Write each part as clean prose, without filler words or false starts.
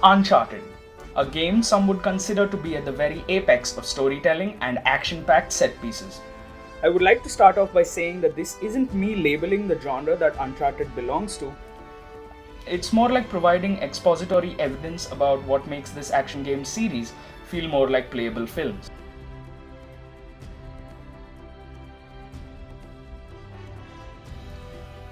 Uncharted, a game some would consider to be at the very apex of storytelling and action-packed set pieces. I would like to start off by saying that this isn't me labeling the genre that Uncharted belongs to. It's more like providing expository evidence about what makes this action game series feel more like playable films.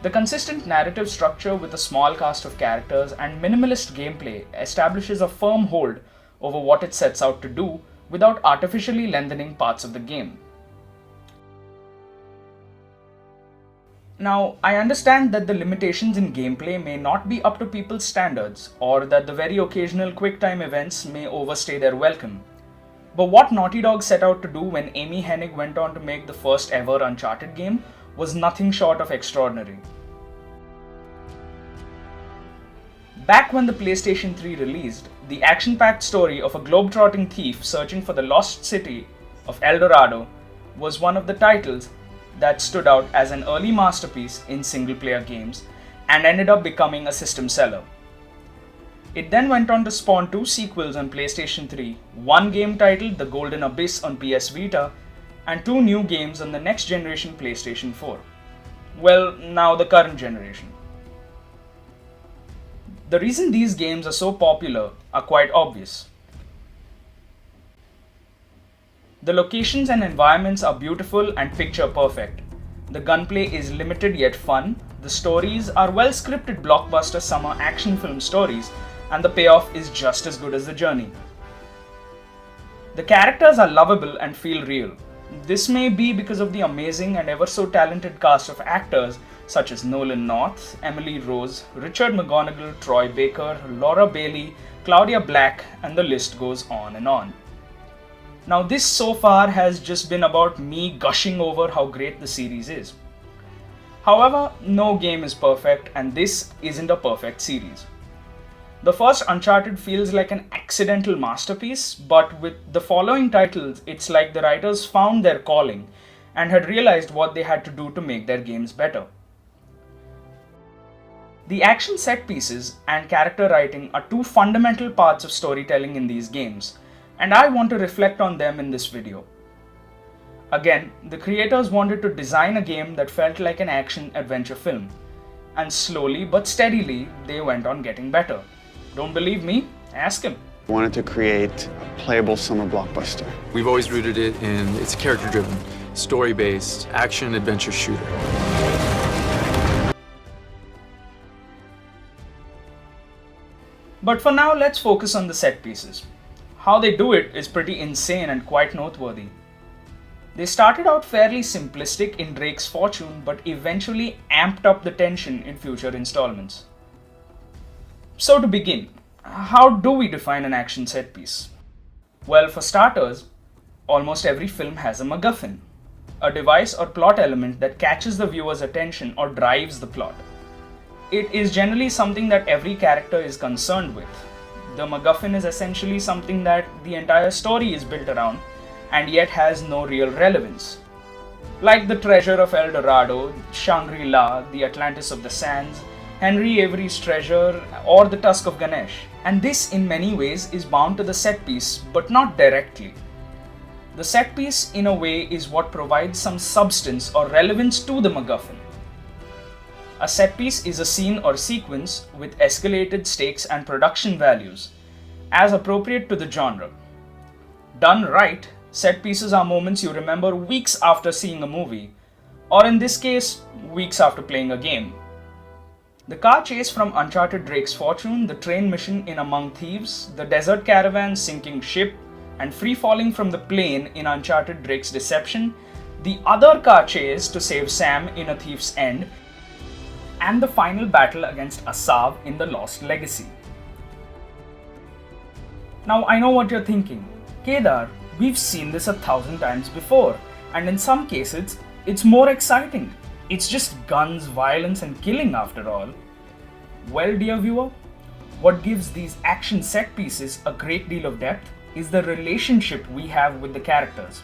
The consistent narrative structure with a small cast of characters and minimalist gameplay establishes a firm hold over what it sets out to do without artificially lengthening parts of the game. Now, I understand that the limitations in gameplay may not be up to people's standards, or that the very occasional quick-time events may overstay their welcome. But what Naughty Dog set out to do when Amy Hennig went on to make the first ever Uncharted game was nothing short of extraordinary. Back when the PlayStation 3 released, the action-packed story of a globe-trotting thief searching for the lost city of El Dorado was one of the titles that stood out as an early masterpiece in single-player games and ended up becoming a system seller. It then went on to spawn 2 sequels on PlayStation 3, one game titled The Golden Abyss on PS Vita, and 2 new games on the next generation PlayStation 4. Well, now the current generation. The reason these games are so popular are quite obvious. The locations and environments are beautiful and picture perfect. The gunplay is limited yet fun. The stories are well scripted blockbuster summer action film stories, and the payoff is just as good as the journey. The characters are lovable and feel real. This may be because of the amazing and ever so talented cast of actors such as Nolan North, Emily Rose, Richard McGonagall, Troy Baker, Laura Bailey, Claudia Black, and the list goes on and on. Now, this so far has just been about me gushing over how great the series is. However, no game is perfect, and this isn't a perfect series. The first Uncharted feels like an accidental masterpiece, but with the following titles, it's like the writers found their calling and had realized what they had to do to make their games better. The action set pieces and character writing are 2 fundamental parts of storytelling in these games, and I want to reflect on them in this video. Again, the creators wanted to design a game that felt like an action-adventure film, and slowly but steadily they went on getting better. Don't believe me? Ask him. I wanted to create a playable summer blockbuster. We've always rooted it in it's character-driven, story-based, action-adventure shooter. But for now, let's focus on the set pieces. How they do it is pretty insane and quite noteworthy. They started out fairly simplistic in Drake's Fortune, but eventually amped up the tension in future installments. So to begin, how do we define an action set piece? Well, for starters, almost every film has a MacGuffin, a device or plot element that catches the viewer's attention or drives the plot. It is generally something that every character is concerned with. The MacGuffin is essentially something that the entire story is built around and yet has no real relevance. Like the treasure of El Dorado, Shangri-La, the Atlantis of the Sands, Henry Avery's treasure, or the Tusk of Ganesh. And this in many ways is bound to the set piece, but not directly. The set piece in a way is what provides some substance or relevance to the MacGuffin. A set piece is a scene or sequence with escalated stakes and production values, as appropriate to the genre. Done right, set pieces are moments you remember weeks after seeing a movie, or in this case, weeks after playing a game. The car chase from Uncharted Drake's Fortune, the train mission in Among Thieves, the desert caravan sinking ship, and free-falling from the plane in Uncharted Drake's Deception, the other car chase to save Sam in A Thief's End, and the final battle against Asav in The Lost Legacy. Now I know what you're thinking. Kedar, we've seen this 1,000 times before, and in some cases, it's more exciting. It's just guns, violence, and killing after all. Well, dear viewer, what gives these action set pieces a great deal of depth is the relationship we have with the characters.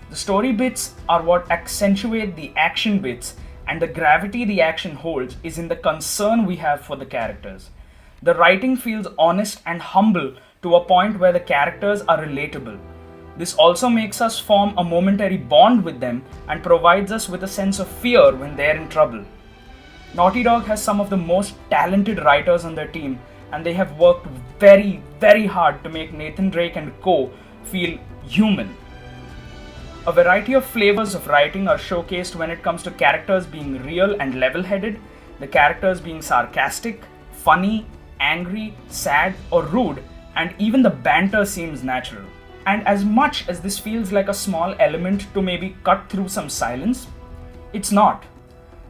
The story bits are what accentuate the action bits, and the gravity the action holds is in the concern we have for the characters. The writing feels honest and humble to a point where the characters are relatable. This also makes us form a momentary bond with them and provides us with a sense of fear when they're in trouble. Naughty Dog has some of the most talented writers on their team, and they have worked very, very hard to make Nathan Drake and co. feel human. A variety of flavors of writing are showcased when it comes to characters being real and level-headed, the characters being sarcastic, funny, angry, sad, or rude, and even the banter seems natural. And as much as this feels like a small element to maybe cut through some silence, it's not.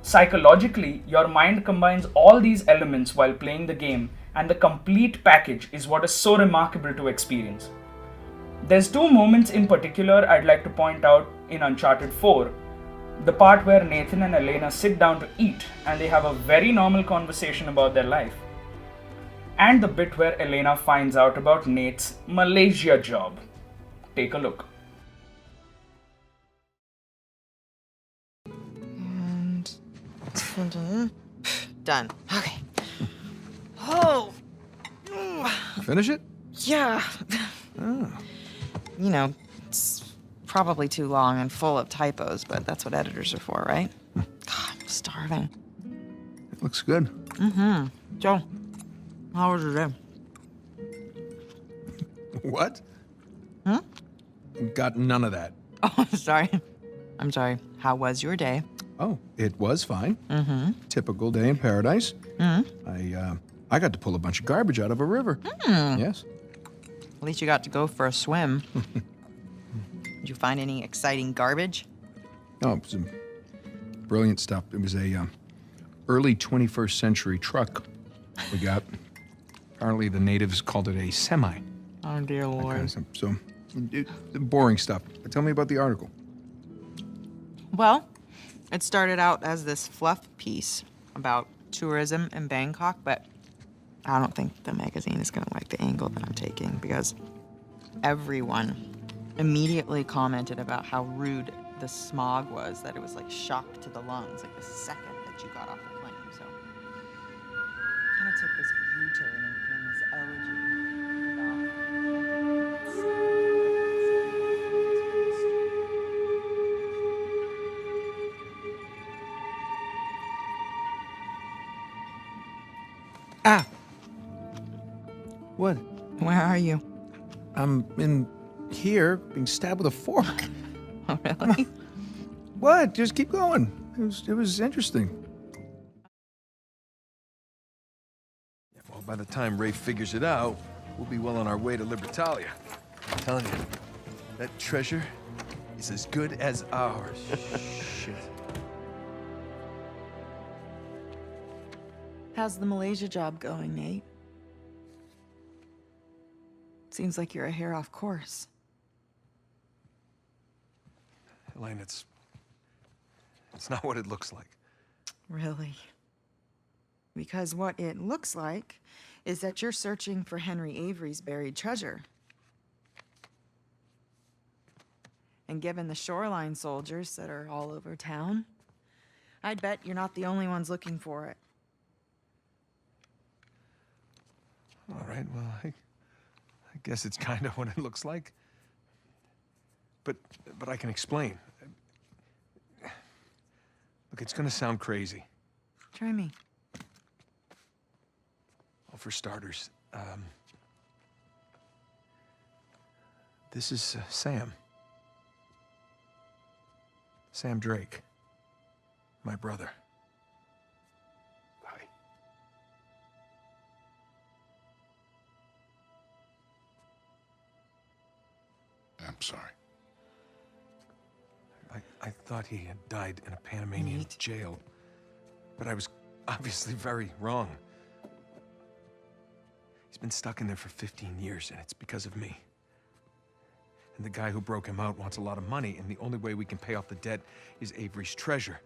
Psychologically, your mind combines all these elements while playing the game, and the complete package is what is so remarkable to experience. There's two moments in particular I'd like to point out in Uncharted 4. The part where Nathan and Elena sit down to eat and they have a very normal conversation about their life. And the bit where Elena finds out about Nate's Malaysia job. Take a look. And done. Okay. Oh. Finish it? Yeah. Oh. You know, it's probably too long and full of typos, but that's what editors are for, right? God, I'm starving. It looks good. Mm-hmm. So, how was your day? What? Got none of that. Oh, sorry. I'm sorry. How was your day? Oh, it was fine. Mm-hmm. Typical day in paradise. Mm-hmm. I got to pull a bunch of garbage out of a river. Yes. At least you got to go for a swim. Did you find any exciting garbage? Oh, it was some brilliant stuff. It was a early 21st century truck we got. Apparently the natives called it a semi. Oh, dear Lord. So, boring stuff. Tell me about the article. Well, it started out as this fluff piece about tourism in Bangkok, but I don't think the magazine is gonna like the angle that I'm taking because everyone immediately commented about how rude the smog was, that it was like shock to the lungs, like the second that you got off the plane. So kind of took this U-turn and became this elegy about Ah! What? Where are you? I'm in here being stabbed with a fork. Oh, really? What? Just keep going. It was interesting. Well, by the time Ray figures it out, we'll be well on our way to Libertalia. I'm telling you, that treasure is as good as ours. Shit. How's the Malaysia job going, Nate? Seems like you're a hair off course. Elaine, it's not what it looks like. Really? Because what it looks like is that you're searching for Henry Avery's buried treasure. And given the shoreline soldiers that are all over town, I'd bet you're not the only ones looking for it. All right, well, I guess it's kind of what it looks like. But I can explain. Look, it's gonna sound crazy. Try me. Well, for starters, this is Sam. Sam Drake. My brother. Hi. I'm sorry. I thought he had died in a Panamanian jail, but I was obviously very wrong. He's been stuck in there for 15 years, and it's because of me. And the guy who broke him out wants a lot of money, and the only way we can pay off the debt is Avery's treasure.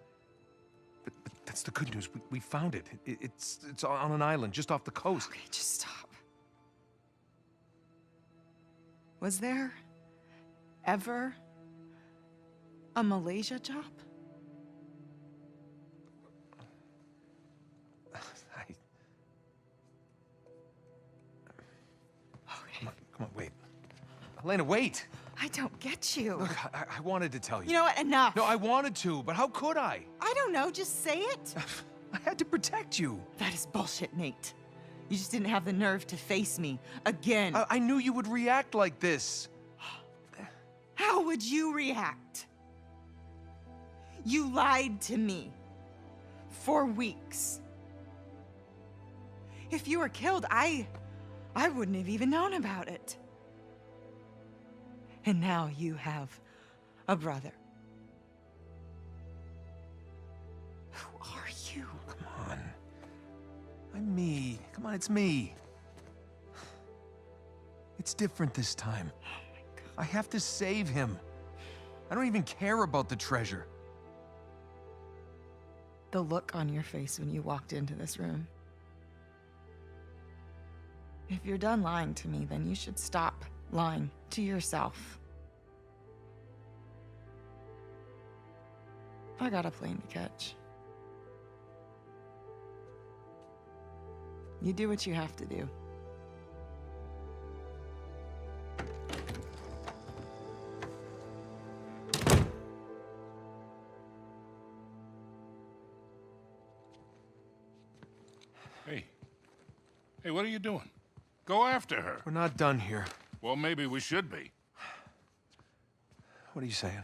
But that's the good news. We found it. It's on an island just off the coast. Okay, just stop. Was there ever a Malaysia job? Elena, wait! I don't get you. Look, I wanted to tell you. You know what? Enough. No, I wanted to, but how could I? I don't know. Just say it. I had to protect you. That is bullshit, Nate. You just didn't have the nerve to face me again. I knew you would react like this. How would you react? You lied to me for weeks. If you were killed, I wouldn't have even known about it. And now you have a brother. Who are you? Come on. I'm me. Come on, it's me. It's different this time. Oh my God. I have to save him. I don't even care about the treasure. The look on your face when you walked into this room. If you're done lying to me, then you should stop lying to yourself. I got a plane to catch. You do what you have to do. Hey, what are you doing? Go after her. We're not done here. Well, maybe we should be. What are you saying?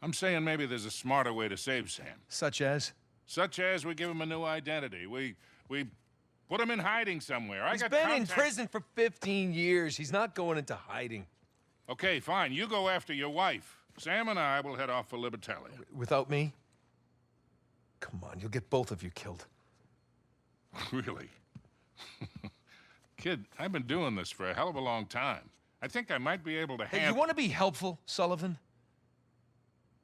I'm saying maybe there's a smarter way to save Sam. Such as? Such as we give him a new identity. We put him in hiding somewhere. He's been in prison for 15 years. He's not going into hiding. Okay, fine. You go after your wife. Sam and I will head off for Libertalia. Without me? Come on, you'll get both of you killed. Really? Kid, I've been doing this for a hell of a long time. I think I might be able to handle... Hey, you want to be helpful, Sullivan?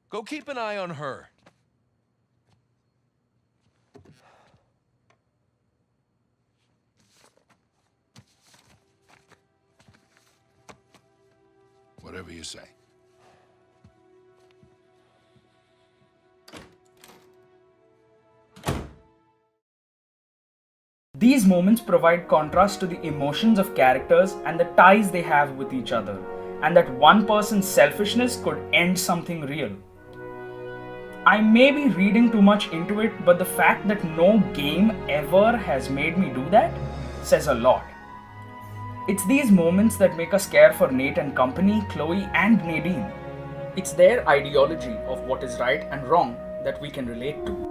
Go keep an eye on her. Whatever you say. These moments provide contrast to the emotions of characters and the ties they have with each other, and that one person's selfishness could end something real. I may be reading too much into it, but the fact that no game ever has made me do that says a lot. It's these moments that make us care for Nate and company, Chloe and Nadine. It's their ideology of what is right and wrong that we can relate to.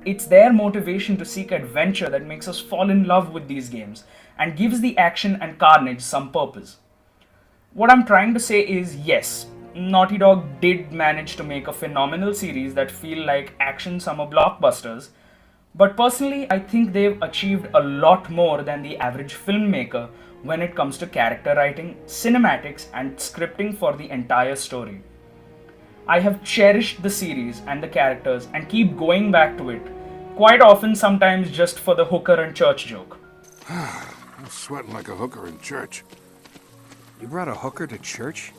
It's their motivation to seek adventure that makes us fall in love with these games and gives the action and carnage some purpose. What I'm trying to say is yes, Naughty Dog did manage to make a phenomenal series that feel like action summer blockbusters, but personally I think they've achieved a lot more than the average filmmaker when it comes to character writing, cinematics and scripting for the entire story. I have cherished the series and the characters and keep going back to it, quite often sometimes just for the hooker and church joke. I'm sweating like a hooker in church. You brought a hooker to church?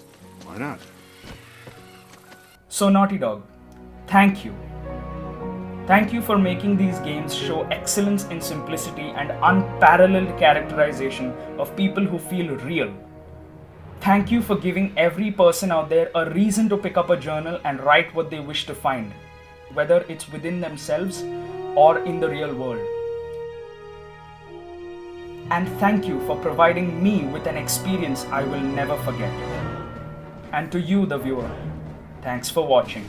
Why not? So Naughty Dog, thank you. Thank you for making these games show excellence in simplicity and unparalleled characterization of people who feel real. Thank you for giving every person out there a reason to pick up a journal and write what they wish to find, whether it's within themselves or in the real world. And thank you for providing me with an experience I will never forget. And to you, the viewer, thanks for watching.